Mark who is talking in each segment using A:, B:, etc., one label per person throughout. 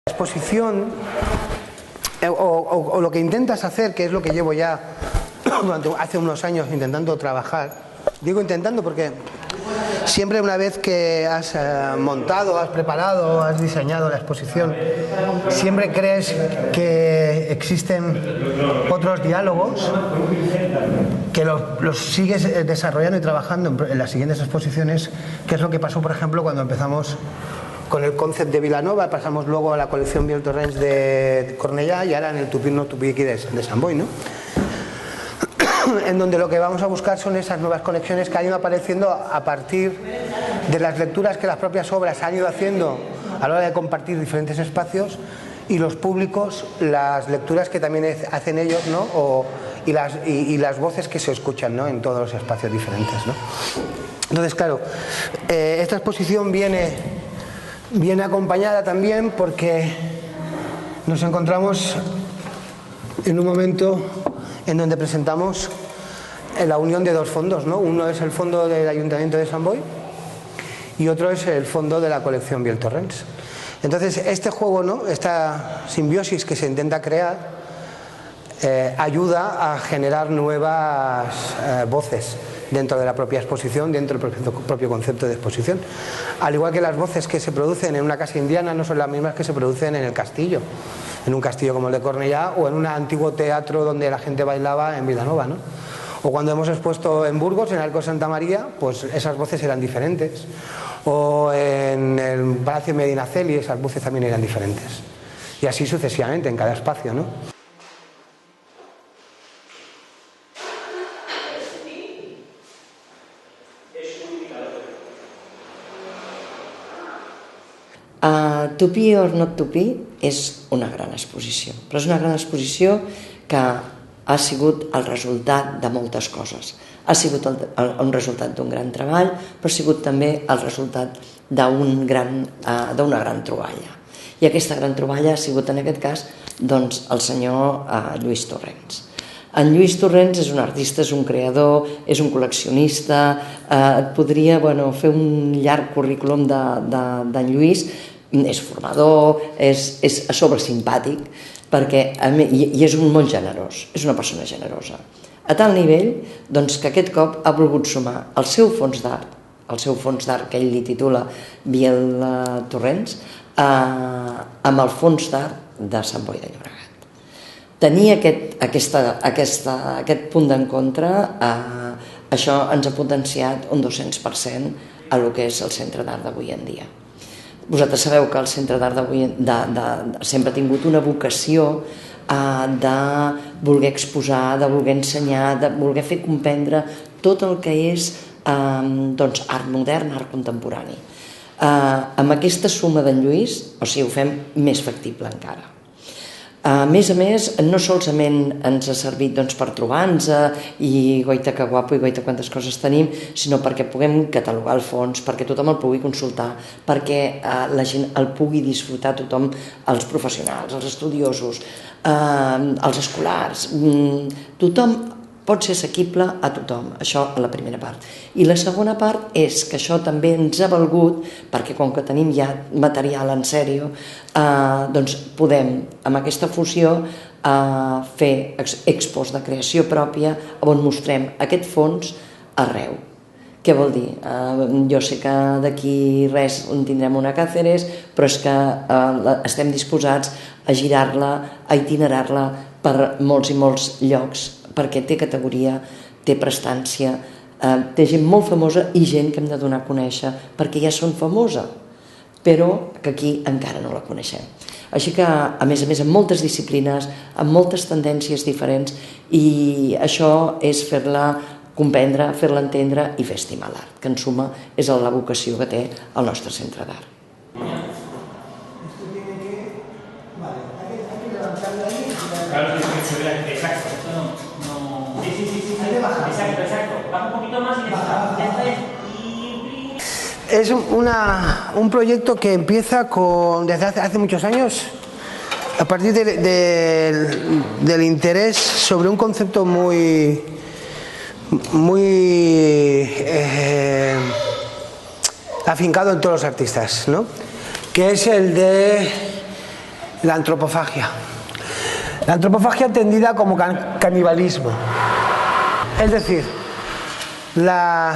A: exposición o lo que intentas hacer, que es lo que llevo ya hace unos años intentando trabajar, digo intentando porque siempre una vez que has montado, has preparado, has diseñado la exposición, siempre crees que existen otros diálogos que los sigues desarrollando y trabajando en las siguientes exposiciones, que es lo que pasó, por ejemplo, cuando empezamos con el concept de Vilanova, pasamos luego a la colección Biel Torrents de Cornellà y ahora en el Tupí no Tupí aquí de Sant Boi, ¿no? En donde lo que vamos a buscar son esas nuevas conexiones que han ido apareciendo a partir de las lecturas que las propias obras han ido haciendo a la hora de compartir diferentes espacios y los públicos, las lecturas que también hacen ellos, ¿no? Y las voces que se escuchan, ¿no? En todos los espacios diferentes, ¿no? Entonces, claro, esta exposición viene acompañada también porque nos encontramos en un momento en donde presentamos la unión de dos fondos, ¿no? Uno es el fondo del Ayuntamiento de Sant Boi y otro es el fondo de la colección Biel Torrents. Entonces, este juego, ¿no? Esta simbiosis que se intenta crear ayuda a generar nuevas voces dentro de la propia exposición, dentro del propio concepto de exposición. Al igual que las voces que se producen en una casa indiana no son las mismas que se producen en el castillo, en un castillo como el de Cornellà o en un antiguo teatro donde la gente bailaba en Vilanova, ¿no? O cuando hemos expuesto en Burgos, en el Arco de Santa María, pues esas voces eran diferentes. O en el Palacio Medinaceli esas voces también eran diferentes. Y así sucesivamente en cada espacio, ¿no?
B: Tupí or not Tupí és una gran exposició, però és una gran exposició que ha sigut el resultat de moltes coses. Ha sigut un resultat d'un gran treball, però ha sigut també el resultat d'una gran troballa. I aquesta gran troballa ha sigut, en aquest cas, doncs, el senyor Lluís Torrents. En Lluís Torrents és un artista, és un creador, és un col·leccionista, et podria fer un llarg currículum d'en Lluís. És formador, és a sobre simpàtic, i és molt generós, és una persona generosa. A tal nivell que aquest cop ha volgut sumar el seu fons d'art, que ell li titula Biel Torrents, amb el fons d'art de Sant Boi de Llobregat. Tenir aquest punt d'encontre, això ens ha potenciat un 200% a el que és el Centre d'Art d'avui en dia. Vosaltres sabeu que el Centre d'Art sempre ha tingut una vocació de voler exposar, de voler ensenyar, de voler fer comprendre tot el que és art modern, art contemporani. Amb aquesta suma d'en Lluís, ho fem més factible encara. A més, no solament ens ha servit per trobar-nos i goita que guapo i goita quantes coses tenim, sinó perquè puguem catalogar el fons, perquè tothom el pugui consultar, perquè la gent el pugui disfrutar tothom, els professionals, els estudiosos, els escolars, tothom pot ser assequible a tothom, això a la primera part. I la segona part és que això també ens ha valgut, perquè com que tenim ja material en sèrio, doncs podem, amb aquesta fusió, fer expos de creació pròpia on mostrem aquest fons arreu. Què vol dir? Jo sé que d'aquí res en tindrem una Càceres, però és que estem disposats a girar-la, a itinerar-la per molts i molts llocs, perquè té categoria, té prestància, té gent molt famosa i gent que hem de donar a conèixer perquè ja són famosa, però que aquí encara no la coneixem. Així que, a més, amb moltes disciplines, amb moltes tendències diferents, i això és fer-la comprendre, fer-la entendre i fer estimar l'art, que en suma és la vocació que té el nostre centre d'art.
A: Es un proyecto que empieza desde hace muchos años, a partir del interés sobre un concepto muy afincado en todos los artistas, ¿no? Que es el de La antropofagia. La antropofagia entendida como canibalismo. Es decir, la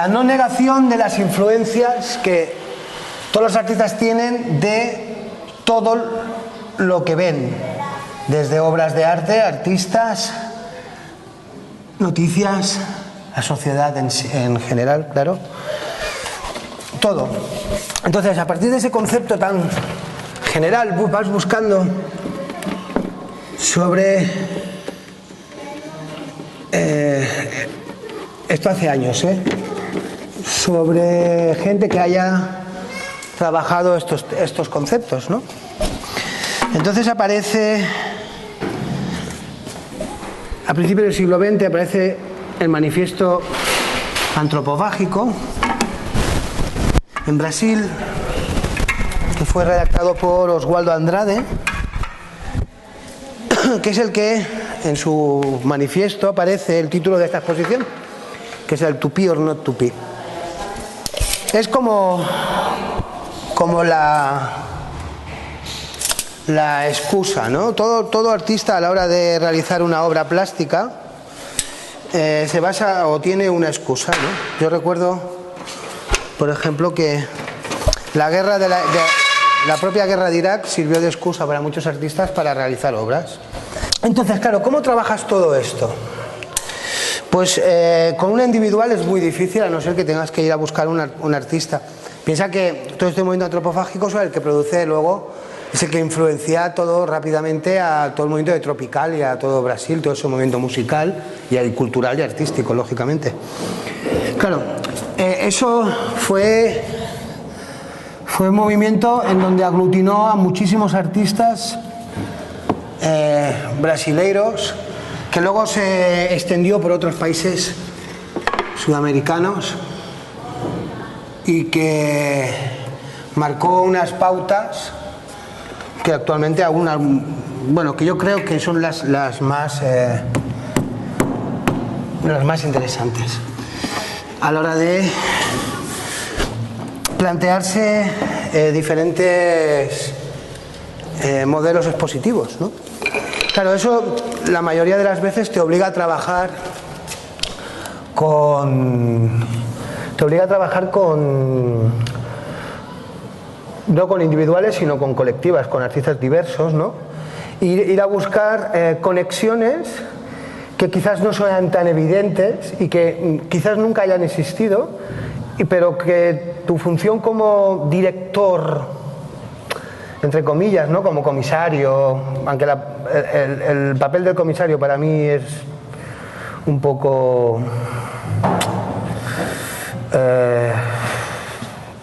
A: no negación de las influencias que todos los artistas tienen de todo lo que ven, desde obras de arte, artistas, noticias, la sociedad en general, claro, todo. Entonces, a partir de ese concepto tan general, vas buscando sobre esto hace años, sobre gente que haya trabajado estos conceptos, ¿no? Entonces aparece, a principios del siglo XX, aparece el manifiesto antropofágico en Brasil, que fue redactado por Oswaldo Andrade, que es el que en su manifiesto aparece el título de esta exposición, que es el To Be or Not to Be. Es como la excusa, ¿no? Todo artista a la hora de realizar una obra plástica se basa o tiene una excusa, ¿no? Yo recuerdo, por ejemplo, que la propia guerra de Irak sirvió de excusa para muchos artistas para realizar obras. Entonces, claro, ¿cómo trabajas todo esto? Pues con una individual es muy difícil, a no ser que tengas que ir a buscar un artista. Piensa que todo este movimiento antropofágico es el que produce luego, es el que influencia todo rápidamente a todo el movimiento de Tropical y a todo Brasil, todo ese movimiento musical y cultural y artístico, lógicamente. Claro, eso fue un movimiento en donde aglutinó a muchísimos artistas brasileiros, que luego se extendió por otros países sudamericanos y que marcó unas pautas que actualmente que yo creo que son las más interesantes a la hora de plantearse diferentes modelos expositivos, ¿no? Claro, eso la mayoría de las veces te obliga a trabajar no con individuales, sino con colectivas, con artistas diversos, ¿no? Ir a buscar conexiones que quizás no sean tan evidentes y que quizás nunca hayan existido, pero que tu función como director, entre comillas, ¿no? Como comisario, aunque el papel del comisario para mí es un poco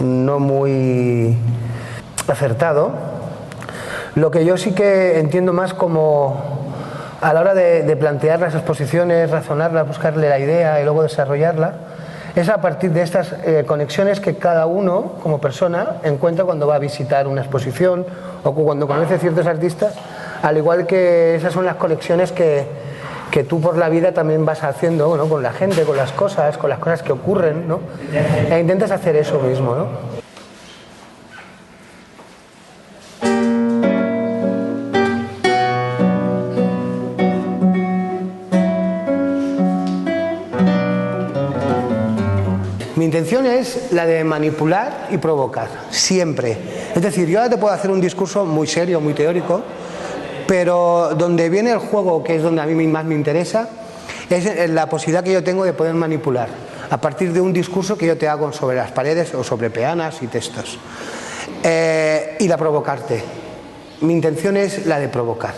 A: no muy acertado. Lo que yo sí que entiendo más como a la hora de plantear las exposiciones, razonarlas, buscarle la idea y luego desarrollarla, es a partir de estas conexiones que cada uno como persona encuentra cuando va a visitar una exposición o cuando conoce ciertos artistas, al igual que esas son las conexiones que tú por la vida también vas haciendo, ¿no? Con la gente, con las cosas que ocurren, ¿no? E intentas hacer eso mismo, ¿no? Mi intención es la de manipular y provocar, siempre. Es decir, yo ahora te puedo hacer un discurso muy serio, muy teórico, pero donde viene el juego, que es donde a mí más me interesa, es la posibilidad que yo tengo de poder manipular a partir de un discurso que yo te hago sobre las paredes o sobre peanas y textos. Y la provocarte. Mi intención es la de provocar,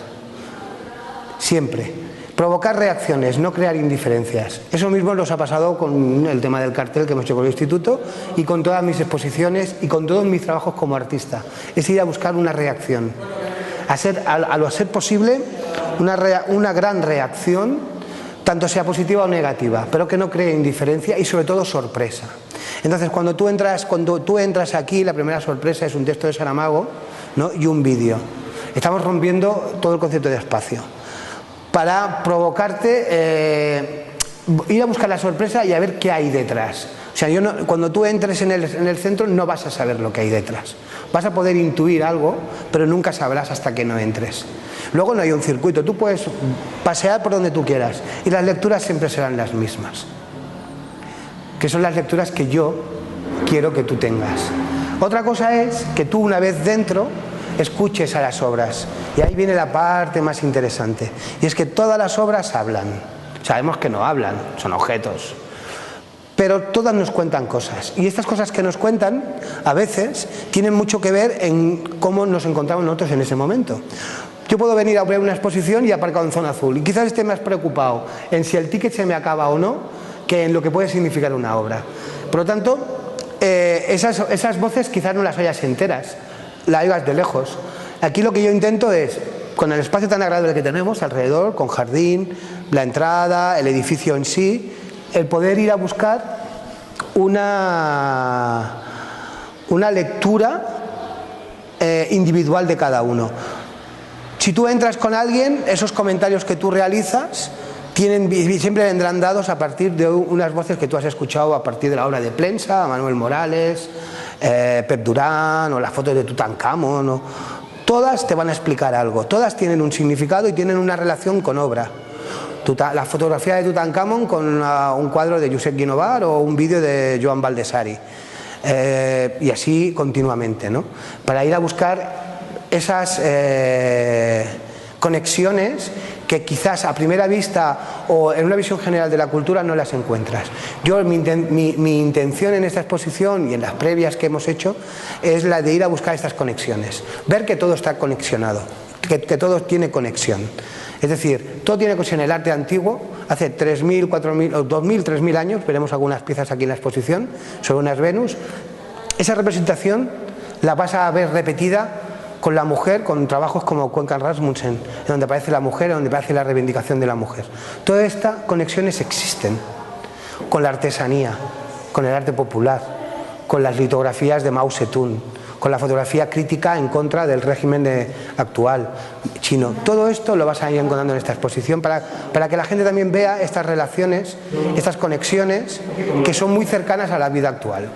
A: siempre. Provocar reacciones, no crear indiferencias. Eso mismo nos ha pasado con el tema del cartel que hemos hecho con el instituto y con todas mis exposiciones y con todos mis trabajos como artista. Es ir a buscar una reacción. A lo ser posible, una gran reacción, tanto sea positiva o negativa, pero que no cree indiferencia y sobre todo sorpresa. Entonces, cuando tú entras aquí, la primera sorpresa es un texto de Saramago, ¿no? Y un vídeo. Estamos rompiendo todo el concepto de espacio. Para provocarte, ir a buscar la sorpresa y a ver qué hay detrás. O sea, cuando tú entres en el centro no vas a saber lo que hay detrás. Vas a poder intuir algo, pero nunca sabrás hasta que no entres. Luego no hay un circuito, tú puedes pasear por donde tú quieras y las lecturas siempre serán las mismas, que son las lecturas que yo quiero que tú tengas. Otra cosa es que tú, una vez dentro, escuches a las obras, y ahí viene la parte más interesante, y es que todas las obras hablan. Sabemos que no hablan, son objetos, pero todas nos cuentan cosas, y estas cosas que nos cuentan a veces tienen mucho que ver en cómo nos encontramos nosotros en ese momento. Yo puedo venir a ver una exposición y aparcado en zona azul, y quizás esté más preocupado en si el ticket se me acaba o no que en lo que puede significar una obra. Por lo tanto, esas voces quizás no las oyas enteras, las oigas de lejos. Aquí lo que yo intento es, con el espacio tan agradable que tenemos alrededor, con jardín, la entrada, el edificio en sí, el poder ir a buscar una lectura individual de cada uno. Si tú entras con alguien, esos comentarios que tú realizas siempre vendrán dados a partir de unas voces que tú has escuchado a partir de la obra de Plensa, Manuel Morales, Pep Durán, o las fotos de Tutankamón. Todas te van a explicar algo, todas tienen un significado y tienen una relación con obra. La fotografía de Tutankamón con un cuadro de Josep Guinovar o un vídeo de Joan Valdesari, y así continuamente, ¿no? Para ir a buscar esas conexiones que quizás a primera vista o en una visión general de la cultura no las encuentras. Mi intención en esta exposición y en las previas que hemos hecho es la de ir a buscar estas conexiones, ver que todo está conexionado, que todo tiene conexión. Es decir, todo tiene conexión. El arte antiguo, hace 3.000, 4.000 o 2.000, 3.000 años, veremos algunas piezas aquí en la exposición sobre unas Venus, esa representación la vas a ver repetida con la mujer, con trabajos como Cuenca Rasmussen, en donde aparece la mujer, en donde aparece la reivindicación de la mujer. Todas estas conexiones existen con la artesanía, con el arte popular, con las litografías de Mao Zedong, con la fotografía crítica en contra del régimen actual chino. Todo esto lo vas a ir encontrando en esta exposición para que la gente también vea estas relaciones, estas conexiones que son muy cercanas a la vida actual.